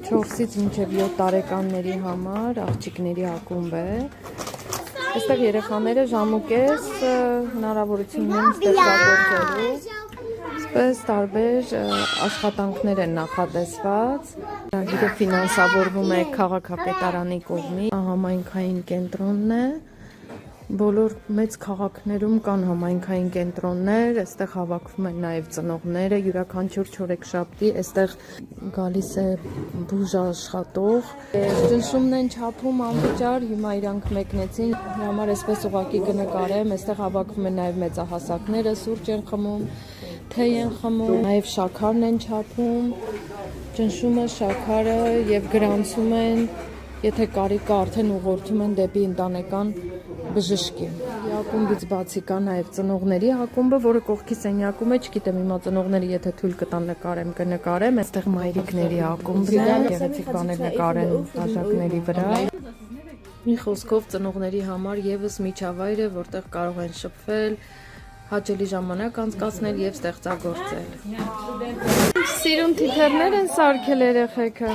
4-ից մինչև 7 տարեկանների համար աղջիկների ակումբ է։ Այստեղ երեխաները ժամուկես հնարավորություն ունեն ստեղծագործելու, այսպես տարբեր աշխատանքներ են նախատեսված։ Ծրագիրը ֆինանսավորվում է քաղաքապետարանի կողմից, համայնքային կենտրոնն է։ Բոլոր մեծ քաղաքներում կան համայնքային կենտրոններ, այստեղ հավաքվում են նաև ծնողները, յուրաքանչյուր չորեքշաբթի այստեղ գալիս է բուժ աշխատող։ Ճնշումն են չափում անվճար, հիմա իրանք մեկնեցին, դրա համար այսպես ուղղակի կնկարեմ, այստեղ հավաքվում են նաև մեծահասակները, սուրճ են խմում, թեյ են խմում, նաև շաքարն են չափում, ճնշումը, շաքարը եւ գրանցում են, եթե կարիք կա արդեն ուղղորդում են դեպի ընտանեկան բժշկի։ Ակումբից բացի կա նաև ծնողների ակումբը, որը կողքի սենյակում է, չգիտեմ հիմա ծնողները եթե թույլ կտան նկարեմ, կնկարեմ, այստեղ մայրիկների ակումբն է, գեղեցիկ բաներ նկարեն բաժակների վրա։ Մի խոսքով ծնողների համար եւս միջավայր է, որտեղ կարող են շփվել, հաճելի ժամանակ անցկացնել եւ ստեղծագործել։ Սիրուն թիթեռներ են սարքել երեխեքը։